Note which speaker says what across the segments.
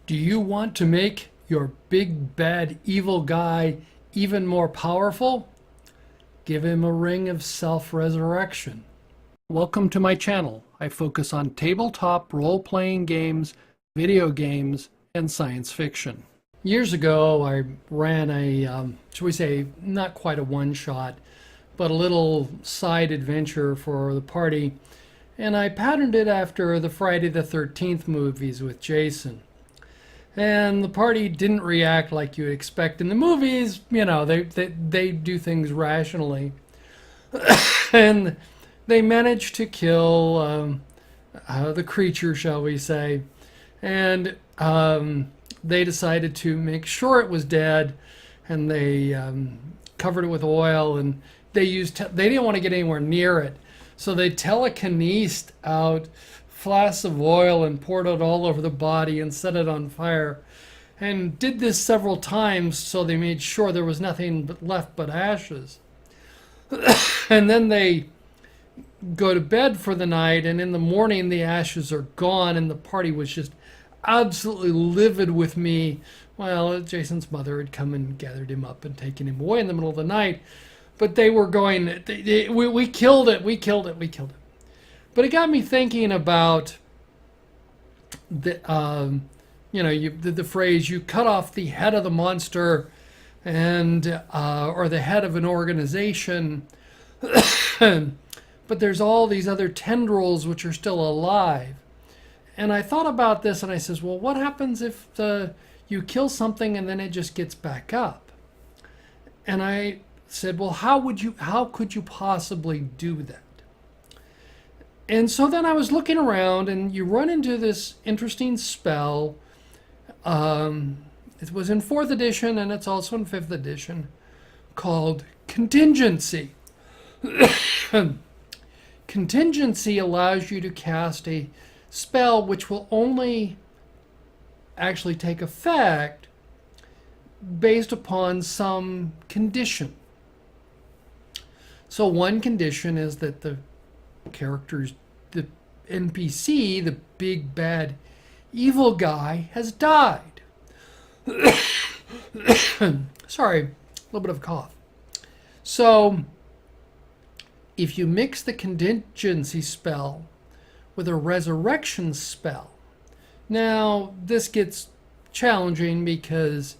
Speaker 1: Do you want to make your big bad evil guy even more powerful? Give him a ring of self-resurrection. Welcome to my channel. I focus on tabletop role-playing games, video games, and science fiction. Years ago, I ran a, shall we say, not quite a one-shot, but a little side adventure for the party, and I patterned it after the Friday the 13th movies with Jason. And the party didn't react like you'd expect in the movies. You know, they do things rationally. And they managed to kill the creature, shall we say. And they decided to make sure it was dead. And they covered it with oil. And they didn't want to get anywhere near it. So they telekinesed out flasks of oil and poured it all over the body and set it on fire, and did this several times so they made sure there was nothing left but ashes. And then they go to bed for the night, and in the morning the ashes are gone, and the party was just absolutely livid with me. Well, Jason's mother had come and gathered him up and taken him away in the middle of the night, but they were going, we killed it, we killed it, we killed it. But it got me thinking about the phrase, you cut off the head of the monster, and or the head of an organization, but there's all these other tendrils which are still alive. And I thought about this, and I says, well, what happens if you kill something and then it just gets back up? And I said, well, how could you possibly do that? And so then I was looking around, and you run into this interesting spell. It was in 4th edition, and it's also in 5th edition, called contingency. Contingency allows you to cast a spell which will only actually take effect based upon some condition. So one condition is that the NPC, the big bad evil guy, has died. Sorry, a little bit of a cough. So if you mix the contingency spell with a resurrection spell, now this gets challenging because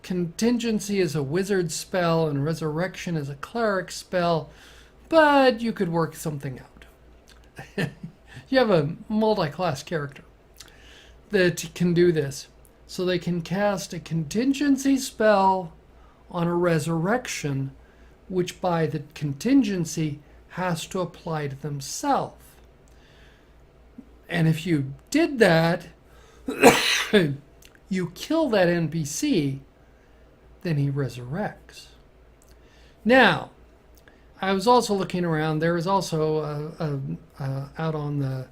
Speaker 1: contingency is a wizard spell and resurrection is a cleric spell, but you could work something out. You have a multi-class character that can do this. So they can cast a contingency spell on a resurrection, which by the contingency has to apply to themselves. And if you did that, you kill that NPC, then he resurrects. Now, I was also looking around. There is also out on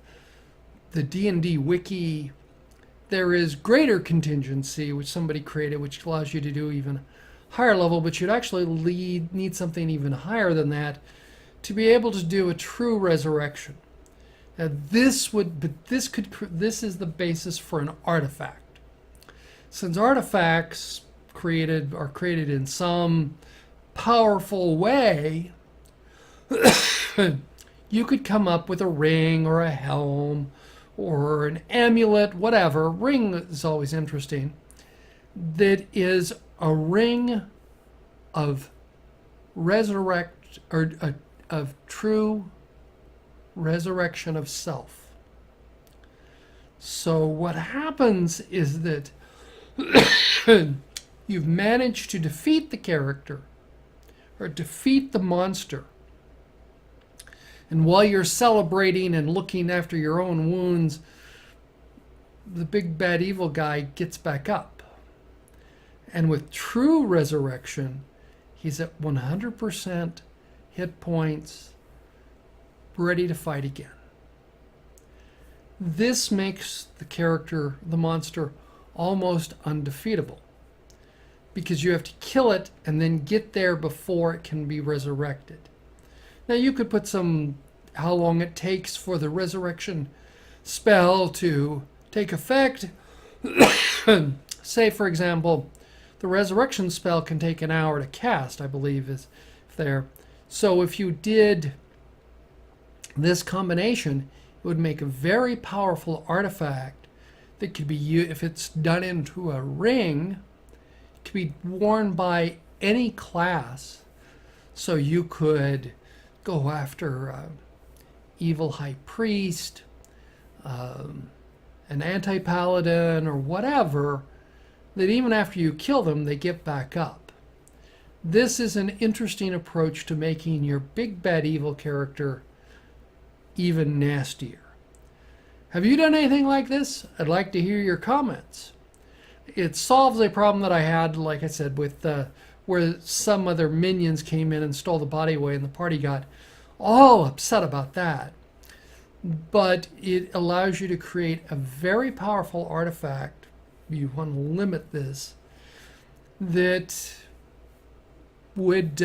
Speaker 1: the D&D wiki, there is greater contingency, which somebody created, which allows you to do even higher level, but you'd actually need something even higher than that to be able to do a true resurrection. Now this is the basis for an artifact. Since artifacts are created in some powerful way, you could come up with a ring or a helm or an amulet, whatever. Ring is always interesting. That is a ring of resurrect, or of true resurrection of self. So what happens is that you've managed to defeat the character or defeat the monster. And while you're celebrating and looking after your own wounds, the big bad evil guy gets back up. And with true resurrection, he's at 100% hit points, ready to fight again. This makes the monster, almost undefeatable, because you have to kill it and then get there before it can be resurrected. Now you could put how long it takes for the resurrection spell to take effect, Say, for example, the resurrection spell can take an hour to cast, I believe is there. So if you did this combination, it would make a very powerful artifact that could be used, if it's done into a ring, it could be worn by any class. So you could go after evil high priest, an anti-paladin, or whatever, that even after you kill them, they get back up. This is an interesting approach to making your big bad evil character even nastier. Have you done anything like this? I'd like to hear your comments. It solves a problem that I had, like I said, with where some other minions came in and stole the body away, and the party got all upset about that. But it allows you to create a very powerful artifact. You want to limit this, that would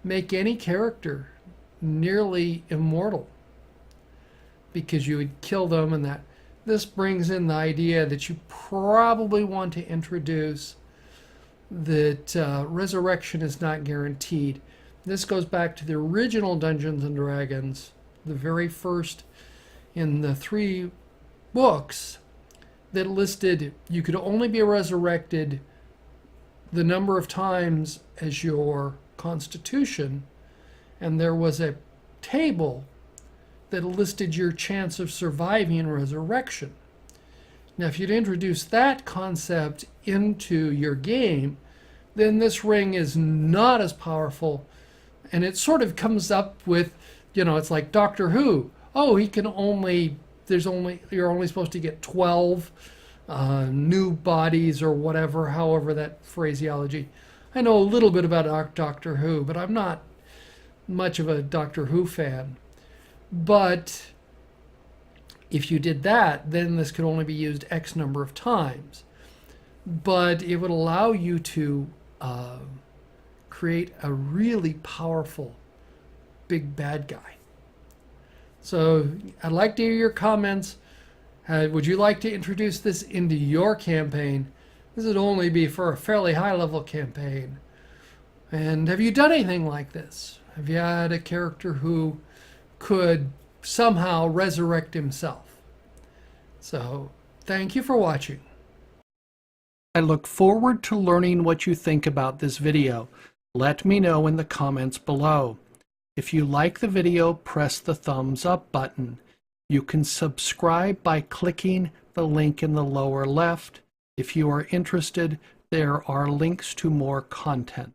Speaker 1: make any character nearly immortal, because you would kill them, and that this brings in the idea that you probably want to introduce that resurrection is not guaranteed. This goes back to the original Dungeons and Dragons, the very first in the 3 books that listed you could only be resurrected the number of times as your constitution, and there was a table that listed your chance of surviving resurrection. Now, if you'd introduce that concept into your game, then this ring is not as powerful, and it sort of comes up with, you know, it's like Doctor Who. Oh, you're only supposed to get 12 new bodies or whatever, however that phraseology. I know a little bit about Doctor Who, but I'm not much of a Doctor Who fan. But if you did that, then this could only be used X number of times. But it would allow you to create a really powerful big bad guy. So I'd like to hear your comments. Would you like to introduce this into your campaign? This would only be for a fairly high level campaign. And have you done anything like this? Have you had a character who could somehow resurrect himself? So thank you for watching. I look forward to learning what you think about this video. Let me know in the comments below. If you like the video, press the thumbs up button. You can subscribe by clicking the link in the lower left. If you are interested, there are links to more content.